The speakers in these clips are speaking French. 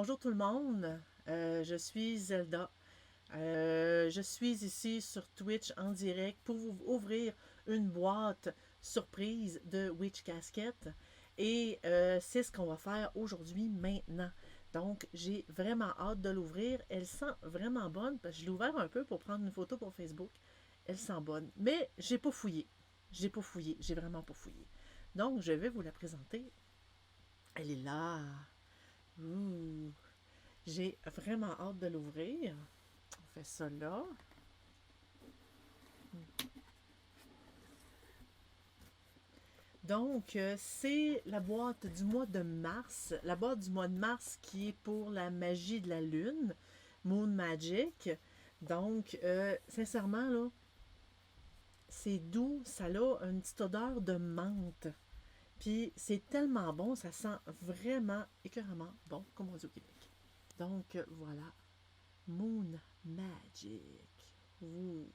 Bonjour tout le monde, je suis Zelda. Je suis ici sur Twitch en direct pour vous ouvrir une boîte surprise de Witch Casket. Et c'est ce qu'on va faire aujourd'hui maintenant. Donc j'ai vraiment hâte de l'ouvrir. Elle sent vraiment bonne parce que je l'ai ouvert un peu pour prendre une photo pour Facebook. Elle sent bonne. Mais j'ai pas fouillé. J'ai vraiment pas fouillé. Donc je vais vous la présenter. Elle est là. Ouh. J'ai vraiment hâte de l'ouvrir. On fait ça là. Donc, c'est la boîte du mois de mars. La boîte du mois de mars qui est pour la magie de la lune. Moon Magic. Donc, sincèrement, là, c'est doux. Ça a une petite odeur de menthe. Puis, c'est tellement bon. Ça sent vraiment écœuramment bon, comme on dit au Québec. Donc, voilà. Moon Magic. Ouh.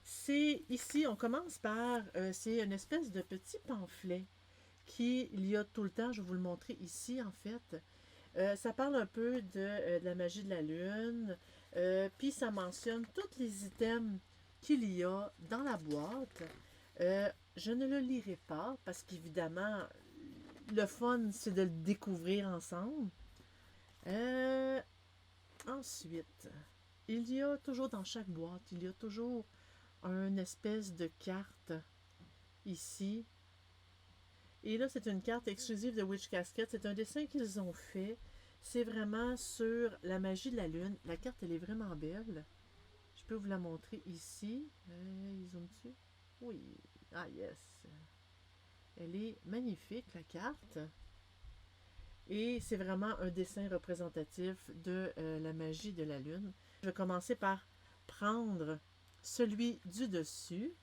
C'est ici, on commence par, c'est une espèce de petit pamphlet qu'il y a tout le temps, je vais vous le montrer ici en fait. Ça parle un peu de la magie de la lune, puis ça mentionne tous les items qu'il y a dans la boîte. Je ne le lirai pas parce qu'évidemment, le fun c'est de le découvrir ensemble. Ensuite, il y a toujours dans chaque boîte, il y a toujours une espèce de carte ici. Et là, c'est une carte exclusive de Witch Casket. C'est un dessin qu'ils ont fait. C'est vraiment sur la magie de la lune. La carte, elle est vraiment belle. Je peux vous la montrer ici. Ils zooment dessus. Oui. Ah, yes. Elle est magnifique, la carte. Et c'est vraiment un dessin représentatif de la magie de la lune. Je vais commencer par prendre celui du dessus,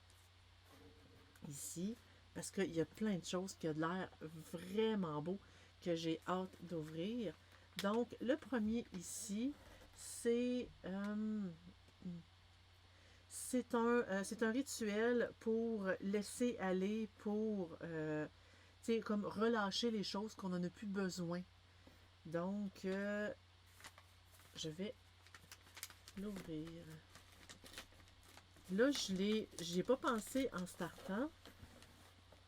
ici, parce qu'il y a plein de choses qui ont de l'air vraiment beau que j'ai hâte d'ouvrir. Donc, le premier ici, c'est un rituel pour laisser aller, pour comme relâcher les choses qu'on n'en a plus besoin. Donc, je vais l'ouvrir. Là, j'y ai pas pensé en startant.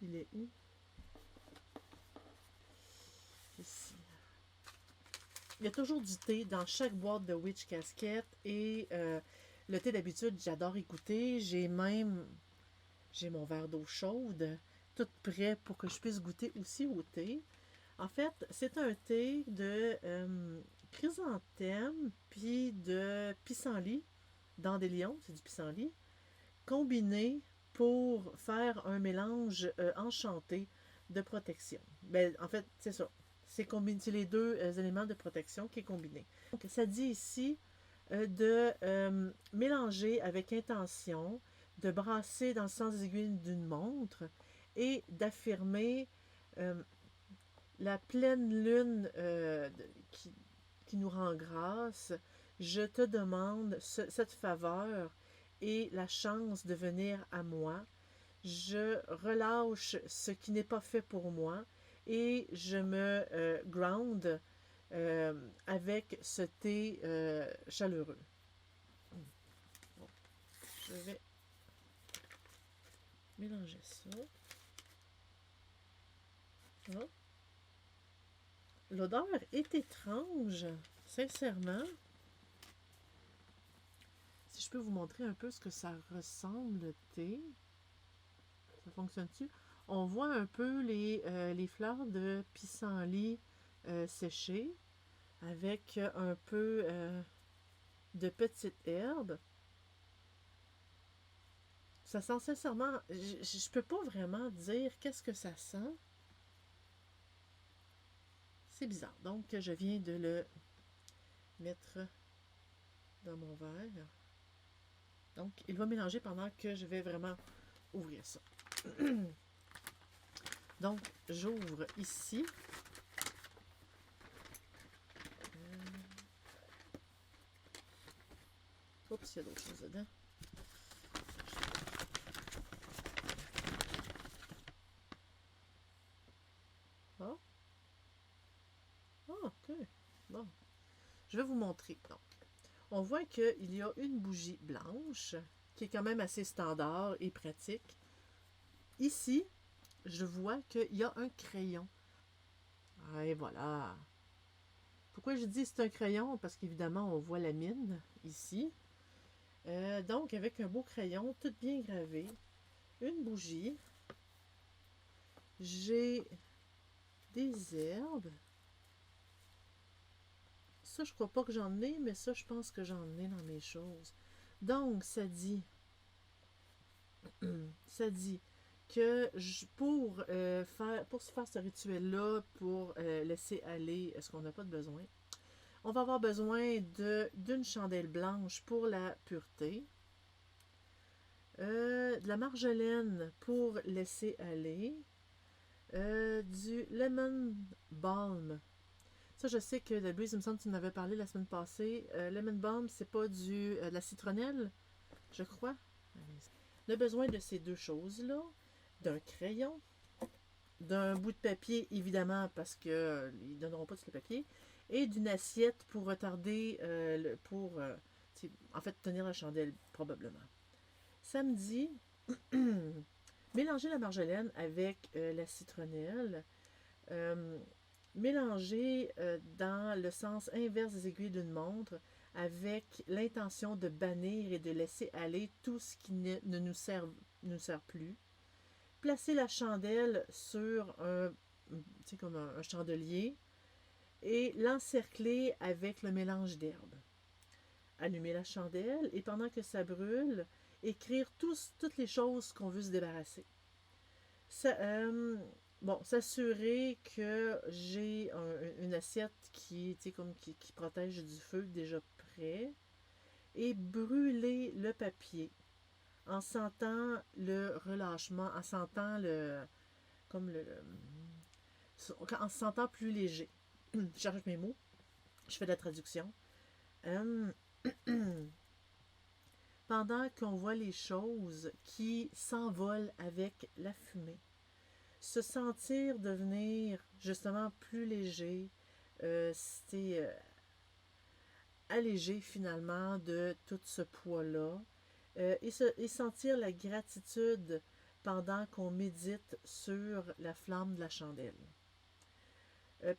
Il est où? Ici. Il y a toujours du thé dans chaque boîte de Witch Casket. Et le thé, d'habitude, j'adore écouter. J'ai mon verre d'eau chaude, tout prêt pour que je puisse goûter aussi au thé. En fait, c'est un thé de chrysanthème, puis de pissenlit, dandelion, c'est du pissenlit, combiné pour faire un mélange enchanté de protection. Ben, en fait, c'est ça. C'est les deux éléments de protection qui est combiné. Donc, ça dit ici de mélanger avec intention, de brasser dans le sens des aiguilles d'une montre et d'affirmer la pleine lune qui nous rend grâce. Je te demande cette faveur et la chance de venir à moi. Je relâche ce qui n'est pas fait pour moi et je me ground avec ce thé chaleureux. Bon, je vais mélanger ça. Oh. L'odeur est étrange, sincèrement. Si je peux vous montrer un peu ce que ça ressemble, le thé. Ça fonctionne-tu? On voit un peu les fleurs de pissenlit séchées avec un peu de petites herbes. Ça sent sincèrement... Je peux pas vraiment dire qu'est-ce que ça sent. C'est bizarre. Donc, je viens de le mettre dans mon verre. Donc, il va mélanger pendant que je vais vraiment ouvrir ça. Donc, j'ouvre ici. Oups, il y a d'autres choses dedans. Oh. Oh. Je vais vous montrer. Donc, on voit qu'il y a une bougie blanche qui est quand même assez standard et pratique. Ici, je vois qu'il y a un crayon. Ah, et voilà. Pourquoi je dis c'est un crayon? Parce qu'évidemment, on voit la mine ici. Donc, avec un beau crayon, tout bien gravé. Une bougie. J'ai des herbes. Ça, je crois pas que j'en ai, mais ça, je pense que j'en ai dans mes choses. Donc, ça dit que pour se faire ce rituel-là, pour laisser aller ce qu'on n'a pas de besoin, on va avoir besoin d'une chandelle blanche pour la pureté, de la marjolaine pour laisser aller, du lemon balm. Ça, je sais que de Breeze, il me semble que tu m'avais parlé la semaine passée. Lemon balm, c'est pas de la citronnelle, je crois. On a besoin de ces deux choses-là, d'un crayon, d'un bout de papier, évidemment, parce qu'ils ne donneront pas tout le papier, et d'une assiette pour retarder, en fait, tenir la chandelle, probablement. Samedi, mélanger la marjolaine avec la citronnelle. Euh, Mélanger dans le sens inverse des aiguilles d'une montre avec l'intention de bannir et de laisser aller tout ce qui ne nous sert plus. Placer la chandelle sur comme un chandelier et l'encercler avec le mélange d'herbes. Allumer la chandelle et pendant que ça brûle, écrire toutes les choses qu'on veut se débarrasser. Ça, s'assurer que j'ai une assiette qui protège du feu déjà prêt et brûler le papier en sentant le relâchement, en sentant en se sentant plus léger. Je cherche mes mots, je fais de la traduction. Euh, Pendant qu'on voit les choses qui s'envolent avec la fumée, se sentir devenir justement plus léger, c'était allégé finalement de tout ce poids-là, et sentir la gratitude pendant qu'on médite sur la flamme de la chandelle.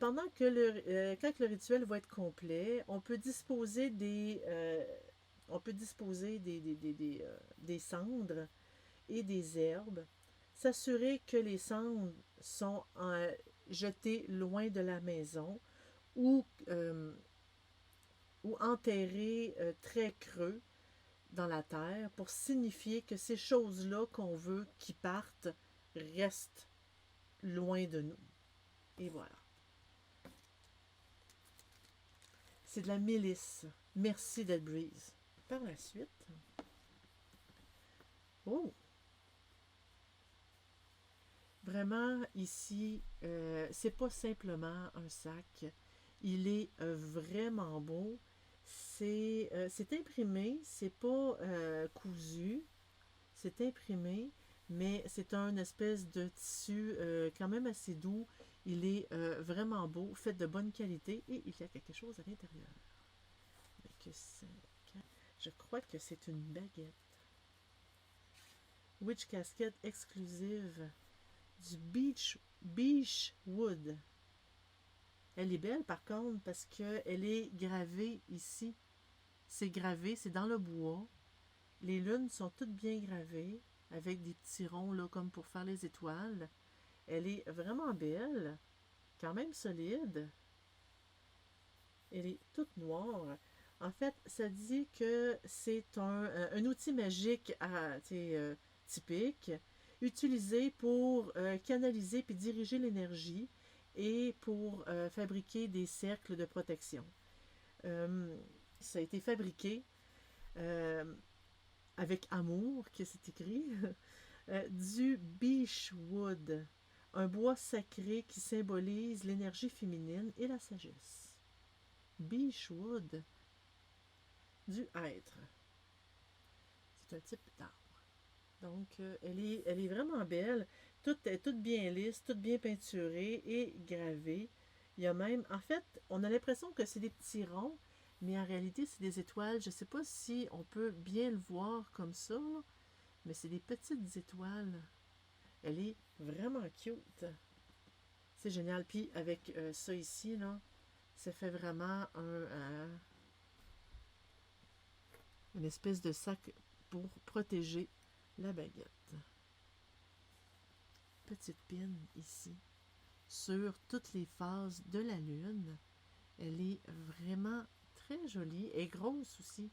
Quand le rituel va être complet, on peut disposer des cendres et des herbes, s'assurer que les cendres sont jetées loin de la maison ou, ou enterrées très creux dans la terre pour signifier que ces choses-là qu'on veut qui partent restent loin de nous. Et voilà. C'est de la mélisse. Merci d'être Breeze. Par la suite, oh, vraiment, ici, c'est pas simplement un sac. Il est vraiment beau. C'est imprimé, c'est pas cousu. C'est imprimé, mais c'est un espèce de tissu quand même assez doux. Il est vraiment beau, fait de bonne qualité et il y a quelque chose à l'intérieur. Je crois que c'est une baguette. Witch Casket exclusive du Beech Wood. Elle est belle par contre parce qu'elle est gravée ici. C'est gravé, c'est dans le bois. Les lunes sont toutes bien gravées avec des petits ronds là, comme pour faire les étoiles. Elle est vraiment belle, quand même solide. Elle est toute noire. En fait, ça dit que c'est un outil magique typique, utilisé pour canaliser puis diriger l'énergie et pour fabriquer des cercles de protection. Ça a été fabriqué avec amour, que c'est écrit, du beechwood, un bois sacré qui symbolise l'énergie féminine et la sagesse. Beechwood, du hêtre. C'est un type d'arbre. Donc, elle est vraiment belle. Tout est toute bien lisse, toute bien peinturée et gravée. Il y a même, en fait, on a l'impression que c'est des petits ronds, Mais en réalité, c'est des étoiles. Je ne sais pas si on peut bien le voir comme ça, là, mais c'est des petites étoiles. Elle est vraiment cute. C'est génial. Puis avec ça ici, là, ça fait vraiment une espèce de sac pour protéger la baguette. Petite pin ici sur toutes les phases de la lune. Elle est vraiment très jolie et grosse aussi.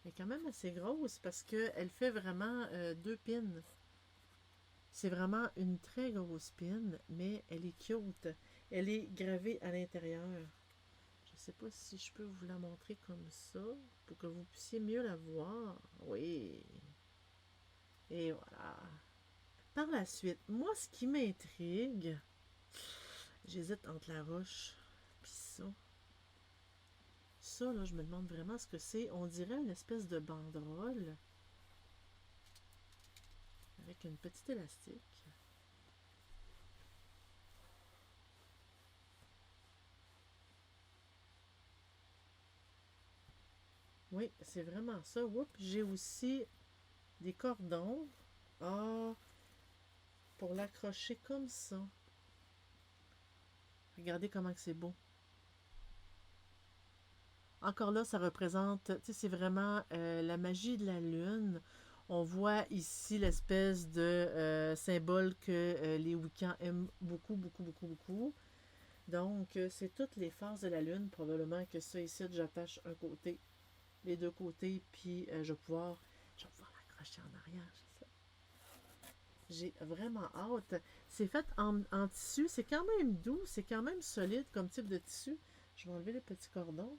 Elle est quand même assez grosse parce qu'elle fait vraiment 2 pins. C'est vraiment une très grosse pin, mais elle est cute. Elle est gravée à l'intérieur. Je ne sais pas si je peux vous la montrer comme ça pour que vous puissiez mieux la voir. Oui. Et voilà. Par la suite, moi, ce qui m'intrigue, j'hésite entre la roche puis ça. Ça, là, je me demande vraiment ce que c'est. On dirait une espèce de banderole avec une petite élastique. Oui, c'est vraiment ça. Oups, j'ai aussi des cordons. Ah, pour l'accrocher comme ça. Regardez comment que c'est beau. Encore là, ça représente, tu sais, c'est vraiment la magie de la lune. On voit ici l'espèce de symbole que les Wiccans aiment beaucoup, beaucoup, beaucoup, beaucoup. Donc, c'est toutes les phases de la lune. Probablement que ça ici, j'attache un côté, les deux côtés, puis je vais pouvoir l'accrocher en arrière. J'ai vraiment hâte. C'est fait en tissu. C'est quand même doux. C'est quand même solide comme type de tissu. Je vais enlever les petits cordons.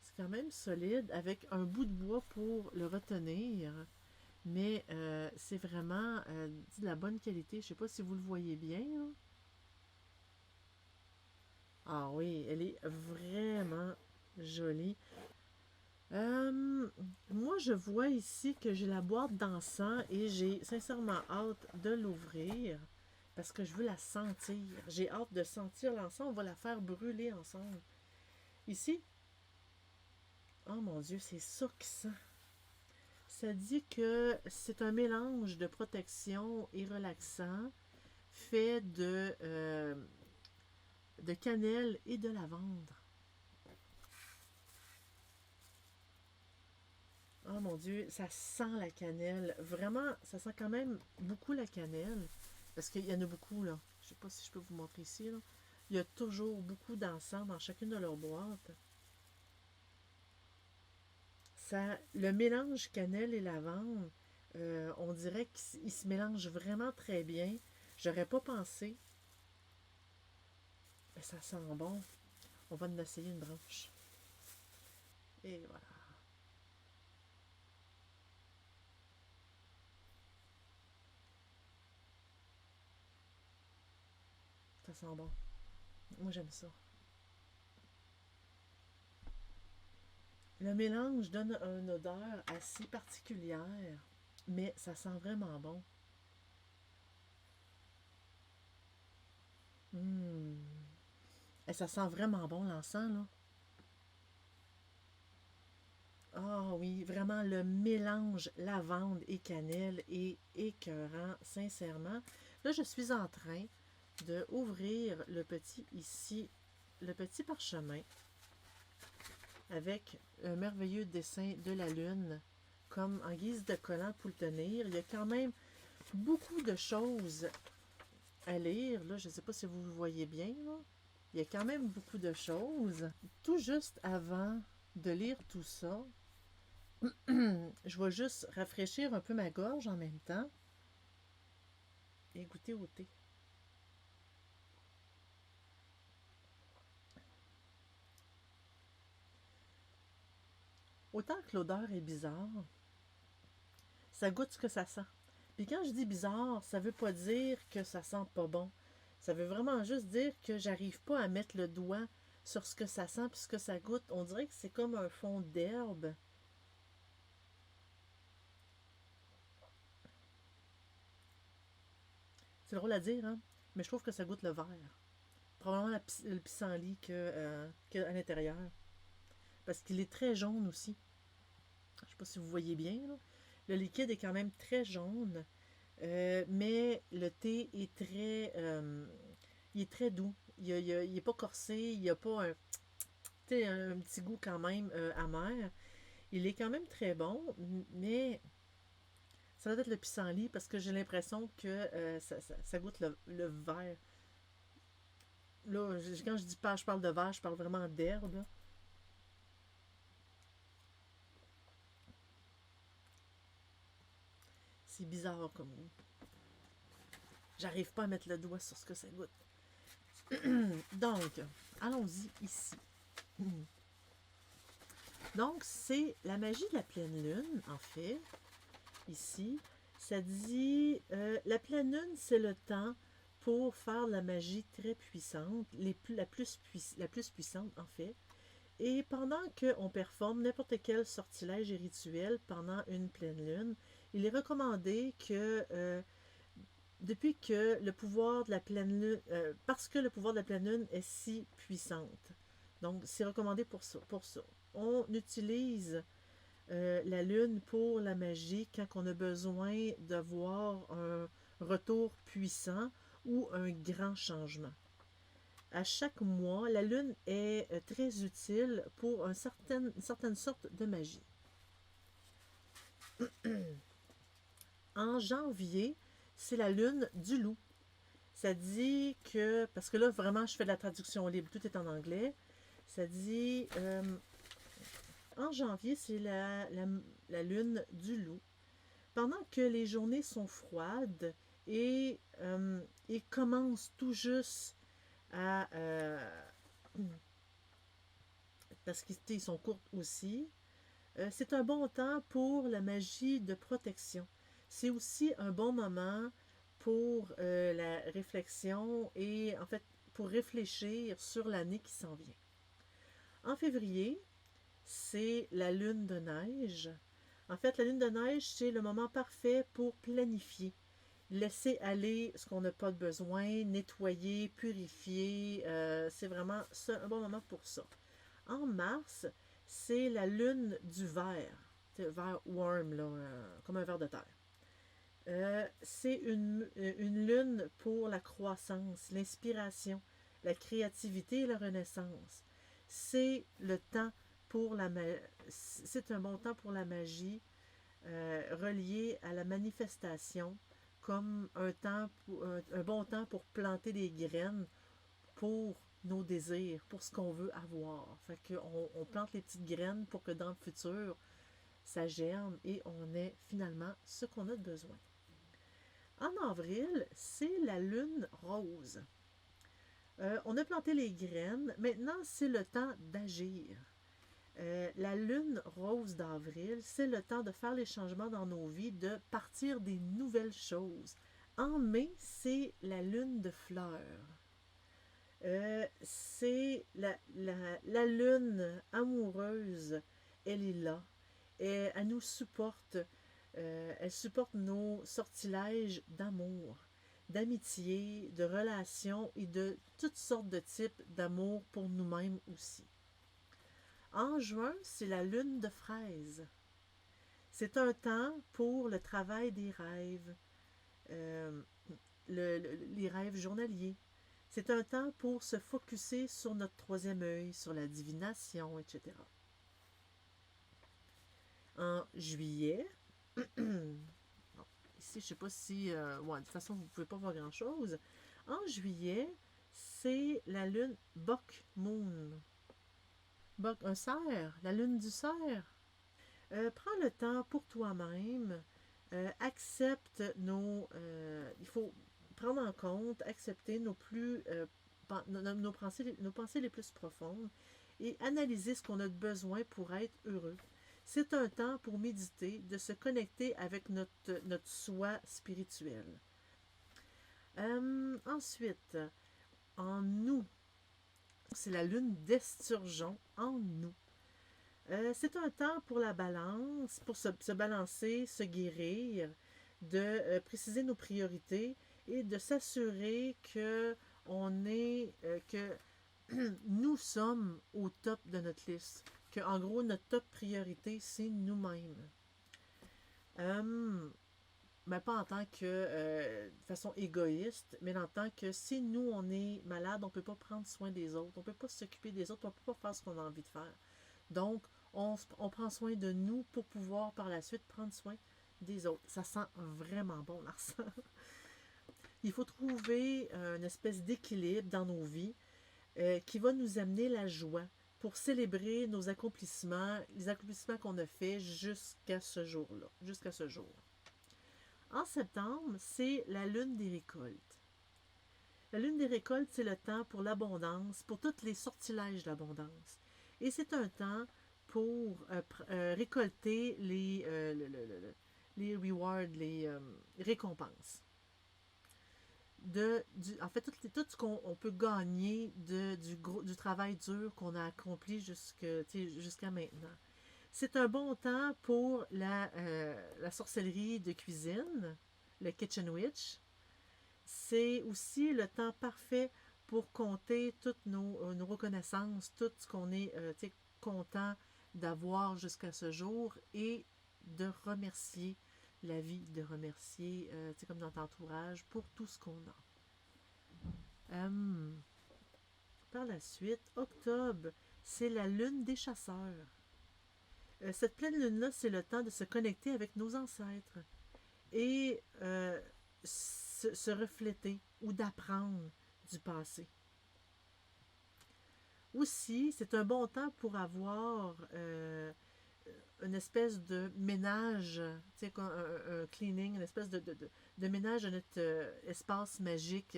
C'est quand même solide avec un bout de bois pour le retenir. Mais c'est vraiment de la bonne qualité. Je ne sais pas si vous le voyez bien, là. Ah oui, elle est vraiment jolie. Moi, je vois ici que j'ai la boîte d'encens et j'ai sincèrement hâte de l'ouvrir parce que je veux la sentir. J'ai hâte de sentir l'encens. On va la faire brûler ensemble. Ici, oh mon Dieu, c'est ça qui sent. Ça dit que c'est un mélange de protection et relaxant fait de cannelle et de lavande. Oh mon Dieu, ça sent la cannelle. Vraiment, ça sent quand même beaucoup la cannelle. Parce qu'il y en a beaucoup, là. Je sais pas si je peux vous montrer ici, là. Il y a toujours beaucoup d'encens dans chacune de leurs boîtes. Ça, le mélange cannelle et lavande, on dirait qu'il se mélange vraiment très bien. J'aurais pas pensé. Mais ça sent bon. On va en essayer une branche. Et voilà. Ça sent bon. Moi, j'aime ça. Le mélange donne une odeur assez particulière, mais ça sent vraiment bon. Mmh. Et ça sent vraiment bon l'encens, là. Ah oui, vraiment le mélange lavande et cannelle est écœurant, sincèrement. Là, je suis en train de ouvrir le petit ici, le petit parchemin avec un merveilleux dessin de la lune comme en guise de collant pour le tenir. Il y a quand même beaucoup de choses à lire. Là, je ne sais pas si vous le voyez bien, là. Il y a quand même beaucoup de choses. Tout juste avant de lire tout ça, je vais juste rafraîchir un peu ma gorge en même temps et goûter au thé. Autant que l'odeur est bizarre, ça goûte ce que ça sent. Puis quand je dis bizarre, ça veut pas dire que ça sent pas bon. Ça veut vraiment juste dire que j'arrive pas à mettre le doigt sur ce que ça sent puis ce que ça goûte. On dirait que c'est comme un fond d'herbe. C'est drôle à dire, hein? Mais je trouve que ça goûte le vert. Probablement le pissenlit que à l'intérieur. parce qu'il est très jaune aussi. Je ne sais pas si vous voyez bien, là. Le liquide est quand même très jaune, mais le thé est il est très doux. Il est pas corsé, il n'y a pas un petit goût quand même amer. Il est quand même très bon, mais ça doit être le pissenlit parce que j'ai l'impression que ça goûte le vert. Là, quand je dis pas, je parle de vert, je parle vraiment d'herbe, là. C'est bizarre comme goût. J'arrive pas à mettre le doigt sur ce que ça goûte. Donc, allons-y ici. Donc, c'est la magie de la pleine lune, en fait. Ici, ça dit la pleine lune, c'est le temps pour faire de la magie très puissante, la plus puissante, en fait. Et pendant qu'on performe n'importe quel sortilège et rituel pendant une pleine lune, il est recommandé que depuis que le pouvoir de la pleine lune, parce que le pouvoir de la pleine lune est si puissante. Donc, c'est recommandé pour ça, pour ça. On utilise la lune pour la magie quand on a besoin d'avoir un retour puissant ou un grand changement. À chaque mois, la lune est très utile pour une certaine sorte de magie. En janvier, c'est la lune du loup. Ça dit que, parce que là, vraiment, je fais de la traduction libre, tout est en anglais. Ça dit, en janvier, c'est la lune du loup. Pendant que les journées sont froides et commencent tout juste à... parce qu'ils sont courtes aussi, c'est un bon temps pour la magie de protection. C'est aussi un bon moment pour la réflexion et en fait pour réfléchir sur l'année qui s'en vient. En février, c'est la lune de neige. En fait, la lune de neige, c'est le moment parfait pour planifier, laisser aller ce qu'on n'a pas de besoin, nettoyer, purifier. C'est vraiment un bon moment pour ça. En mars, c'est la lune du ver. C'est ver warm, là, comme un ver de terre. C'est une lune pour la croissance, l'inspiration, la créativité et la renaissance. C'est le temps pour c'est un bon temps pour la magie reliée à la manifestation, comme un bon temps pour planter des graines pour nos désirs, pour ce qu'on veut avoir. Fait qu'on on plante les petites graines pour que dans le futur, ça germe et on ait finalement ce qu'on a de besoin. En avril, c'est la lune rose. On a planté les graines. Maintenant, c'est le temps d'agir. La lune rose d'avril, c'est le temps de faire les changements dans nos vies, de partir des nouvelles choses. En mai, c'est la lune de fleurs. C'est la lune amoureuse. Elle est là. Et elle nous supporte. Elle supporte nos sortilèges d'amour, d'amitié, de relations et de toutes sortes de types d'amour pour nous-mêmes aussi. En juin, c'est la lune de fraise. C'est un temps pour le travail des rêves, euh, les rêves journaliers. C'est un temps pour se focusser sur notre troisième œil, sur la divination, etc. En juillet, bon, ici, je ne sais pas si... ouais, de toute façon, vous ne pouvez pas voir grand-chose. En juillet, c'est la lune Bok Moon. Bok, un cerf, la lune du cerf. Prends le temps pour toi-même. Accepte il faut prendre en compte, accepter nos pensées les plus profondes et analyser ce qu'on a besoin pour être heureux. C'est un temps pour méditer, de se connecter avec notre soi spirituel. Ensuite, en nous, c'est la lune d'Esturgeon en nous. C'est un temps pour la balance, pour se balancer, se guérir, de préciser nos priorités et de s'assurer que que nous sommes au top de notre liste. qu'en gros, notre top priorité, c'est nous-mêmes. Mais pas en tant que de façon égoïste, mais en tant que si nous, on est malade, on ne peut pas prendre soin des autres, on ne peut pas s'occuper des autres, on ne peut pas faire ce qu'on a envie de faire. Donc, on prend soin de nous pour pouvoir par la suite prendre soin des autres. Ça sent vraiment bon, Larsa. Il faut trouver une espèce d'équilibre dans nos vies qui va nous amener la joie pour célébrer nos accomplissements, les accomplissements qu'on a faits jusqu'à ce jour-là, jusqu'à ce jour. En septembre, c'est la lune des récoltes. La lune des récoltes, c'est le temps pour l'abondance, pour tous les sortilèges d'abondance. Et c'est un temps pour récolter les rewards, les récompenses. En fait, tout ce qu'on peut gagner du travail dur qu'on a accompli jusqu'à maintenant. C'est un bon temps pour la sorcellerie de cuisine, le Kitchen Witch. C'est aussi le temps parfait pour compter toutes nos reconnaissances, tout ce qu'on est content d'avoir jusqu'à ce jour et de remercier la vie, de remercier, comme dans ton entourage, pour tout ce qu'on a. Par la suite, octobre, c'est la lune des chasseurs. Cette pleine lune-là, c'est le temps de se connecter avec nos ancêtres et se refléter ou d'apprendre du passé. Aussi, c'est un bon temps pour avoir une espèce de ménage, un cleaning, une espèce de ménage de notre espace magique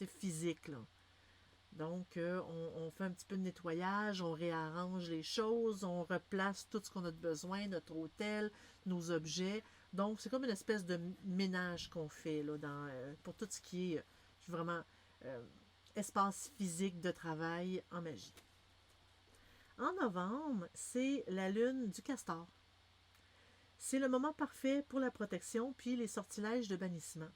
physique. Là. Donc, on fait un petit peu de nettoyage, on réarrange les choses, on replace tout ce qu'on a de besoin, notre hôtel, nos objets. Donc, c'est comme une espèce de ménage qu'on fait là, pour tout ce qui est vraiment espace physique de travail en magie. En novembre, c'est la lune du castor. C'est le moment parfait pour la protection puis les sortilèges de bannissement.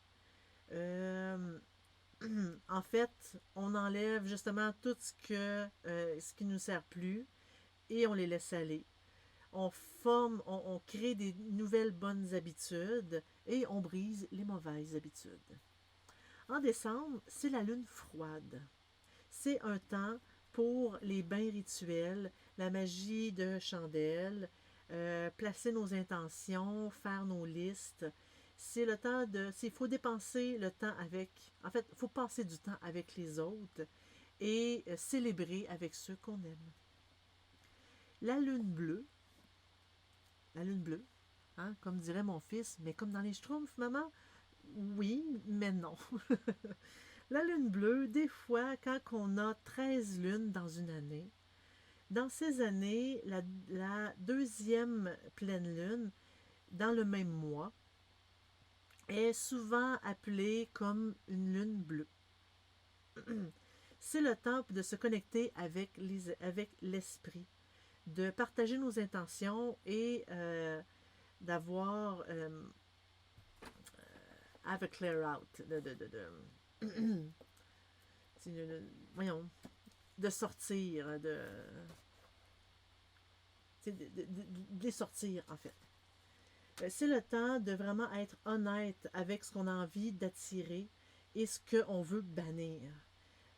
En fait, on enlève justement tout ce qui ne nous sert plus et on les laisse aller. On crée des nouvelles bonnes habitudes et on brise les mauvaises habitudes. En décembre, c'est la lune froide. C'est un temps pour les bains rituels, la magie de chandelle, placer nos intentions, faire nos listes. C'est le temps il faut dépenser le temps en fait, il faut passer du temps avec les autres et célébrer avec ceux qu'on aime. La lune bleue, hein, comme dirait mon fils, mais comme dans les Schtroumpfs, maman, oui, mais non. La lune bleue, des fois, quand on a 13 lunes dans une année, dans ces années, la deuxième pleine lune, dans le même mois, est souvent appelée comme une lune bleue. C'est le temps de se connecter avec l'esprit, de partager nos intentions et d'avoir have a clear out, voyons, de sortir, de les sortir en fait. C'est le temps de vraiment être honnête avec ce qu'on a envie d'attirer et ce qu'on veut bannir.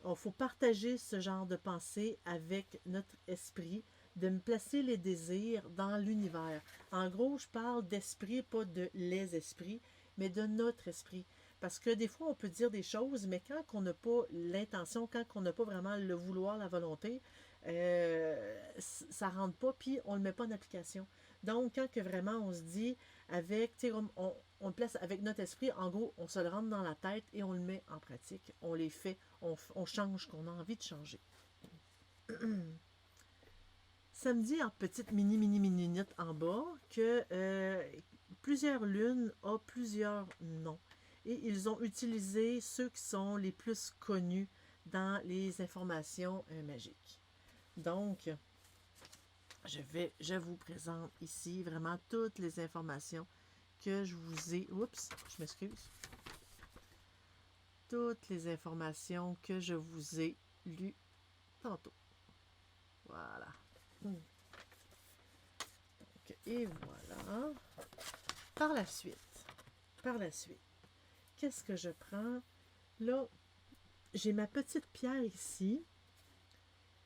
Il faut partager ce genre de pensée avec notre esprit, de me placer les désirs dans l'univers. En gros, je parle d'esprit, pas de les esprits, mais de notre esprit. Parce que des fois, on peut dire des choses, mais quand on n'a pas l'intention, quand on n'a pas vraiment le vouloir, la volonté, ça ne rentre pas, puis on ne le met pas en application. Donc, quand que vraiment on se dit, on le place avec notre esprit, en gros, on se le rentre dans la tête et on le met en pratique. On les fait, on change ce qu'on a envie de changer. Samedi, en petite mini-minute en bas, que plusieurs lunes ont plusieurs noms. Et ils ont utilisé ceux qui sont les plus connus dans les informations magiques. Donc, je vous présente ici vraiment toutes les informations que je vous ai... Oups, je m'excuse. Toutes les informations que je vous ai lues tantôt. Voilà. et voilà. Par la suite, qu'est-ce que je prends? Là, j'ai ma petite pierre ici.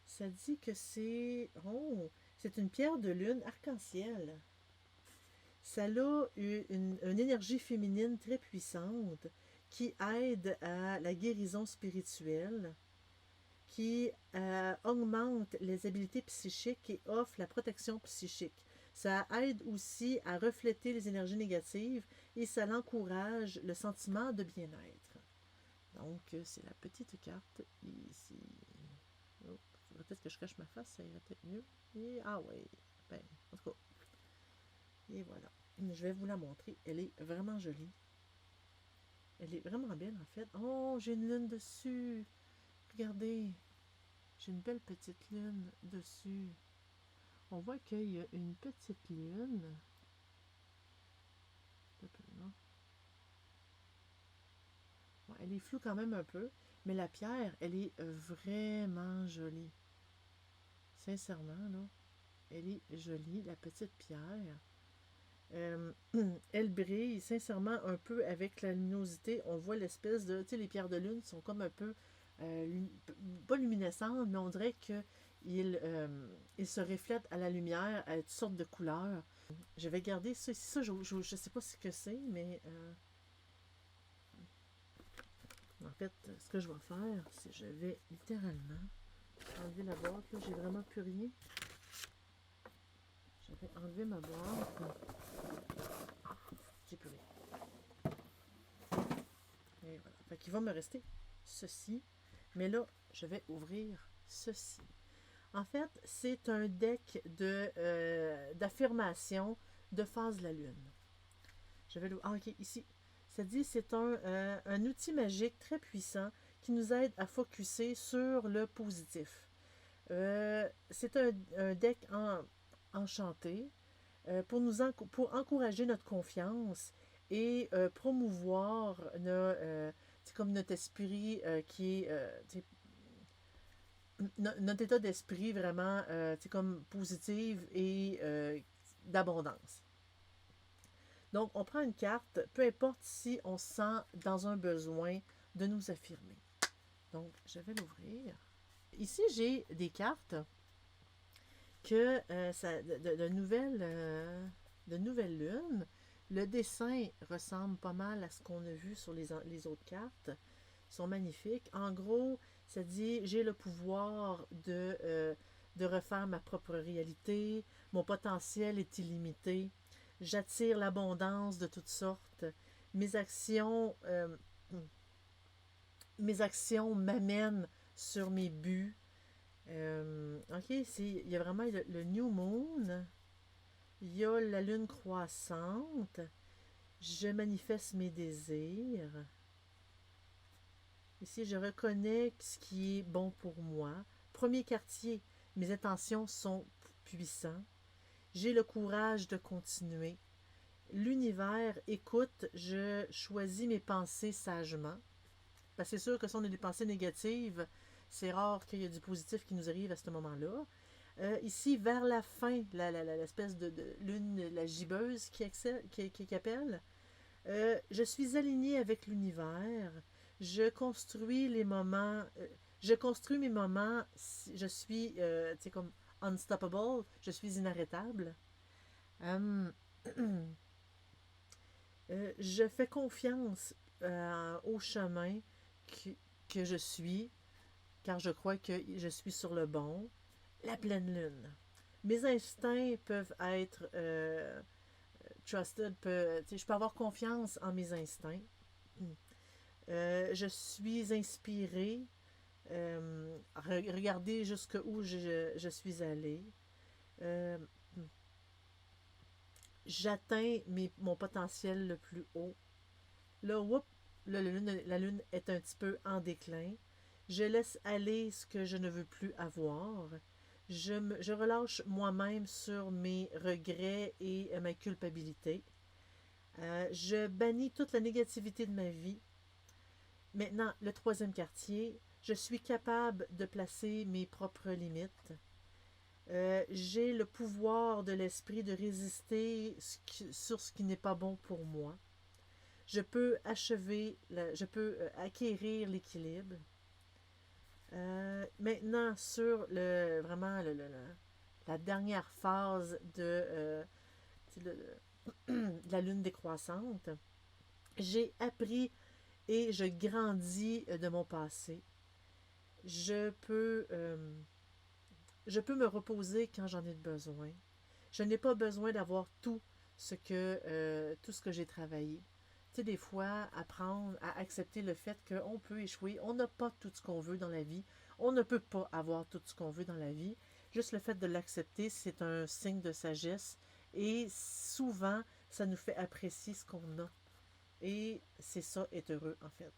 Ça dit que c'est... Oh, c'est une pierre de lune arc-en-ciel. Ça a une énergie féminine très puissante qui aide à la guérison spirituelle, qui augmente les habiletés psychiques et offre la protection psychique. Ça aide aussi à refléter les énergies négatives et ça l'encourage le sentiment de bien-être. Donc, c'est la petite carte ici. Oh, faudrait peut-être que je cache ma face, ça irait peut-être mieux. Ah oui, ben, en tout cas. Et voilà. Je vais vous la montrer. Elle est vraiment jolie. Elle est vraiment belle, en fait. Oh, j'ai une lune dessus. Regardez. J'ai une belle petite lune dessus. On voit qu'il y a une petite lune. Non? Ouais, elle est floue quand même un peu, mais la pierre, elle est vraiment jolie. Sincèrement, là, elle est jolie, la petite pierre. Elle brille sincèrement un peu avec la luminosité. On voit l'espèce de... Tu sais, les pierres de lune sont comme un peu... pas luminescentes, mais on dirait qu'ils ils se reflètent à la lumière à toutes sortes de couleurs. Je vais garder ça ici. Ça, je ne sais pas ce que c'est, mais... en fait, ce que je vais faire, c'est je vais littéralement enlever la boîte. Là, j'ai vraiment plus rien. Je vais enlever ma boîte. J'ai plus rien. Et voilà. Fait qu'il va me rester ceci. Mais là, je vais ouvrir ceci. En fait, c'est un deck d'affirmation de phase de la Lune. Je vais l'ouvrir. Ah, ok, ici. Ça dit c'est un outil magique très puissant qui nous aide à focusser sur le positif. C'est un deck enchanté pour encourager notre confiance et promouvoir comme notre esprit qui est notre état d'esprit vraiment comme positif et d'abondance. Donc, on prend une carte, peu importe si on se sent dans un besoin de nous affirmer. Donc, je vais l'ouvrir. Ici, j'ai des cartes de nouvelles lunes. Le dessin ressemble pas mal à ce qu'on a vu sur les autres cartes. Ils sont magnifiques. En gros, ça dit j'ai le pouvoir de refaire ma propre réalité. Mon potentiel est illimité. J'attire l'abondance de toutes sortes. Mes actions, euh, mes actions m'amènent sur mes buts. Ok, il y a vraiment le New Moon. Il y a la lune croissante. Je manifeste mes désirs. Ici, je reconnais ce qui est bon pour moi. Premier quartier, mes intentions sont puissantes. J'ai le courage de continuer. L'univers écoute, je choisis mes pensées sagement. Parce que c'est sûr que si on a des pensées négatives, c'est rare qu'il y ait du positif qui nous arrive à ce moment-là. Ici, vers la fin, l'espèce de lune, la gibbeuse qui appelle, je suis alignée avec l'univers. Je construis les moments. Je construis mes moments. Je suis, comme unstoppable. Je suis inarrêtable. Euh, je fais confiance au chemin que, que je suis, car je crois que je suis sur le bon. La pleine lune. Mes instincts peuvent être trusted. Je peux avoir confiance en mes instincts. Je suis inspirée. Regardez jusqu'où je suis allée. Euh, J'atteins mon potentiel le plus haut. Là, la lune est un petit peu en déclin. Je laisse aller ce que je ne veux plus avoir. Je relâche moi-même sur mes regrets et ma culpabilité. Je bannis toute la négativité de ma vie. Maintenant, le troisième quartier, je suis capable de placer mes propres limites. J'ai le pouvoir de l'esprit de résister sur ce qui n'est pas bon pour moi. Je peux je peux acquérir l'équilibre. Maintenant, sur vraiment la dernière phase de la lune décroissante, j'ai appris et je grandis de mon passé. Je peux, euh, je peux me reposer quand j'en ai besoin. Je n'ai pas besoin d'avoir tout ce que j'ai travaillé. Tu sais, des fois, apprendre à accepter le fait qu'on peut échouer. On n'a pas tout ce qu'on veut dans la vie. On ne peut pas avoir tout ce qu'on veut dans la vie. Juste le fait de l'accepter, c'est un signe de sagesse. Et souvent, ça nous fait apprécier ce qu'on a. Et c'est ça, être heureux, en fait.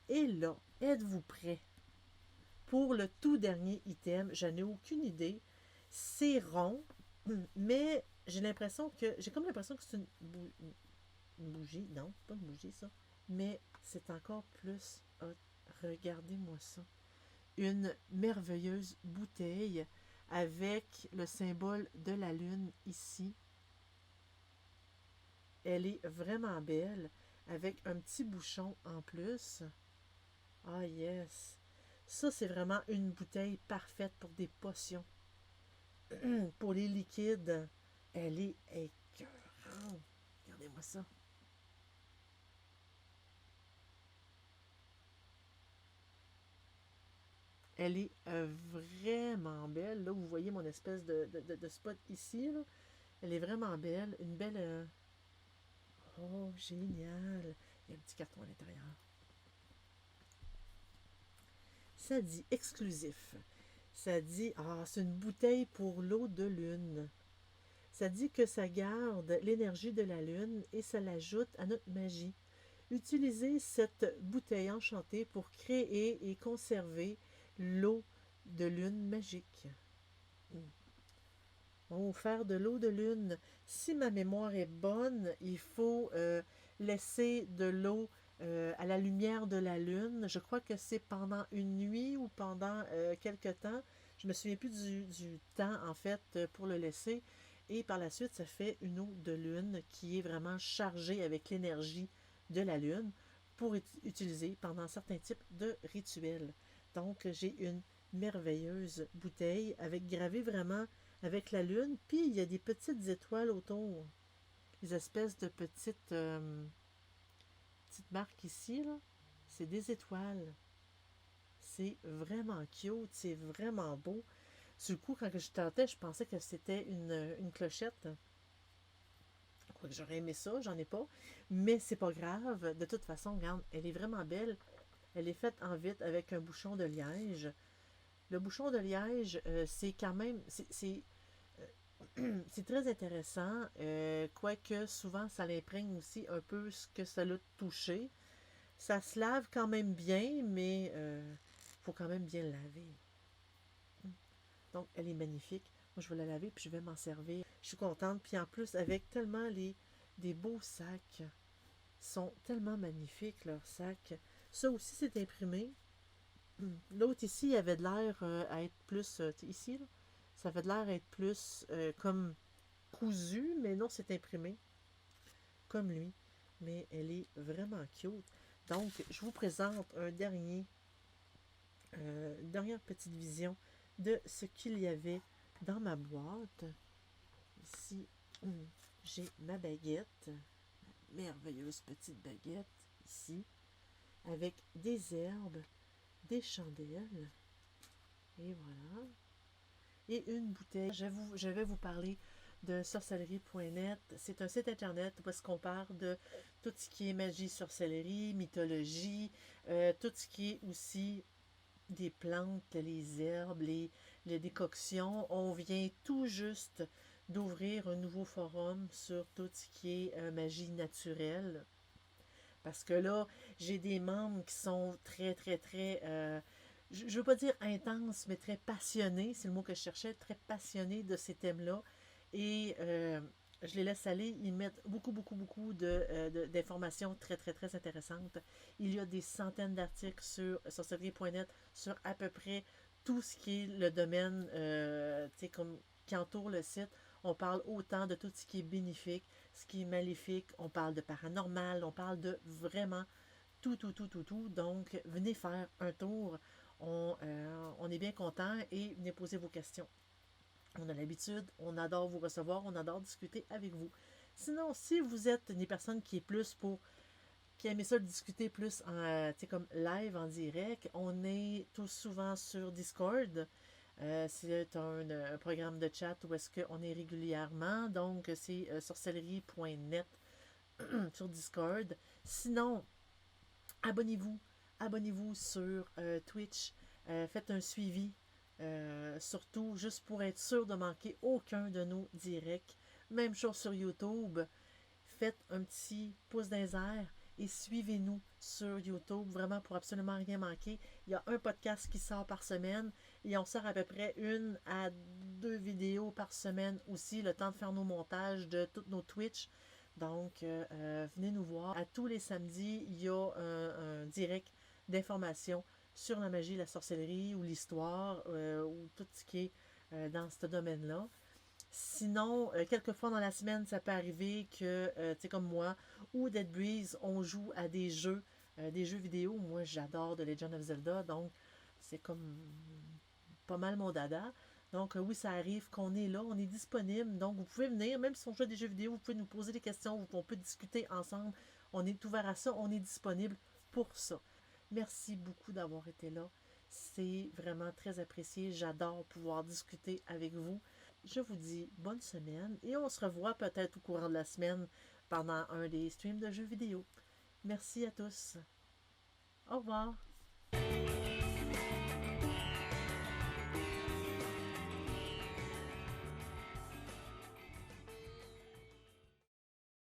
Et là, êtes-vous prêts pour le tout dernier item? Je n'ai aucune idée. C'est rond, mais j'ai comme l'impression que c'est une bougie. Non, pas une bougie, ça. Mais c'est encore plus hot. Regardez-moi ça. Une merveilleuse bouteille avec le symbole de la lune ici. Elle est vraiment belle, avec un petit bouchon en plus. Ah yes! Ça, c'est vraiment une bouteille parfaite pour des potions. Pour les liquides. Elle est écœurante. Regardez-moi ça. Elle est vraiment belle. Là, vous voyez mon espèce de spot ici. Là. Elle est vraiment belle. Une belle... Oh, génial. Il y a un petit carton à l'intérieur. Ça dit exclusif. Ça dit, c'est une bouteille pour l'eau de lune. Ça dit que ça garde l'énergie de la lune et ça l'ajoute à notre magie. Utilisez cette bouteille enchantée pour créer et conserver l'eau de lune magique. Oh, faire de l'eau de lune. Si ma mémoire est bonne, il faut laisser de l'eau à la lumière de la lune. Je crois que c'est pendant une nuit ou pendant quelque temps. Je me souviens plus du temps, en fait, pour le laisser. Et par la suite, ça fait une eau de lune qui est vraiment chargée avec l'énergie de la lune pour être utilisée pendant certains types de rituels. Donc, j'ai une merveilleuse bouteille avec gravé vraiment avec la lune, puis il y a des petites étoiles autour. Des espèces de petites marques ici, là. C'est des étoiles. C'est vraiment cute, c'est vraiment beau. Sur le coup, quand je tentais, je pensais que c'était une clochette. Quoique j'aurais aimé ça, j'en ai pas. Mais c'est pas grave. De toute façon, regarde, elle est vraiment belle. Elle est faite en vitre avec un bouchon de liège. Le bouchon de liège, c'est quand même... C'est très intéressant, quoique souvent ça l'imprègne aussi un peu ce que ça l'a touché. Ça se lave quand même bien, mais faut quand même bien le laver. Donc, elle est magnifique. Moi, je vais la laver puis je vais m'en servir. Je suis contente. Puis en plus, avec tellement des beaux sacs. Ils sont tellement magnifiques, leurs sacs. Ça aussi, c'est imprimé. L'autre ici, il avait de l'air à être plus... ici, là, ça avait de l'air à être plus comme cousu, mais non, c'est imprimé comme lui. Mais elle est vraiment cute. Donc, je vous présente une dernière petite vision de ce qu'il y avait dans ma boîte. Ici, j'ai ma baguette, ma merveilleuse petite baguette, ici, avec des herbes, des chandelles, et voilà. Et une bouteille. Je vais vous parler de sorcellerie.net. C'est un site internet où est-ce qu'on parle de tout ce qui est magie, sorcellerie, mythologie, tout ce qui est aussi des plantes, les herbes, les décoctions. On vient tout juste d'ouvrir un nouveau forum sur tout ce qui est magie naturelle. Parce que là, j'ai des membres qui sont très, très, très... je ne veux pas dire intenses, mais très passionnés, c'est le mot que je cherchais, très passionnés de ces thèmes-là. Et je les laisse aller, ils mettent beaucoup, beaucoup, beaucoup d'informations très, très, très intéressantes. Il y a des centaines d'articles sur sorcellerie.net sur à peu près tout ce qui est le domaine comme, qui entoure le site. On parle autant de tout ce qui est bénéfique, ce qui est maléfique. On parle de paranormal, on parle de vraiment tout, tout, tout, tout, tout. Donc, venez faire un tour. On est bien content et venez poser vos questions. On a l'habitude, on adore vous recevoir, on adore discuter avec vous. Sinon, si vous êtes des personnes qui est plus pour qui aimait ça discuter plus en, comme live, en direct. On est tout souvent sur Discord. C'est un programme de chat où est-ce qu'on est régulièrement. Donc, c'est sorcellerie.net sur Discord. Sinon, abonnez-vous. Abonnez-vous sur Twitch. Faites un suivi. Surtout, juste pour être sûr de manquer aucun de nos directs. Même chose sur YouTube. Faites un petit pouce dans les airs et suivez-nous sur YouTube, vraiment pour absolument rien manquer. Il y a un podcast qui sort par semaine et on sort à peu près 1 à 2 vidéos par semaine aussi, le temps de faire nos montages de tous nos Twitch. Donc, venez nous voir. À tous les samedis, il y a un direct d'information sur la magie, la sorcellerie ou l'histoire ou tout ce qui est dans ce domaine-là. Sinon, quelques fois dans la semaine, ça peut arriver que, tu sais, comme moi, ou Dead Breeze, on joue à des jeux vidéo. Moi, j'adore The Legend of Zelda, donc c'est comme pas mal mon dada. Donc, oui, ça arrive qu'on est là, on est disponible. Donc, vous pouvez venir, même si on joue à des jeux vidéo, vous pouvez nous poser des questions, on peut discuter ensemble. On est ouvert à ça, on est disponible pour ça. Merci beaucoup d'avoir été là. C'est vraiment très apprécié. J'adore pouvoir discuter avec vous. Je vous dis bonne semaine et on se revoit peut-être au courant de la semaine pendant un des streams de jeux vidéo. Merci à tous. Au revoir.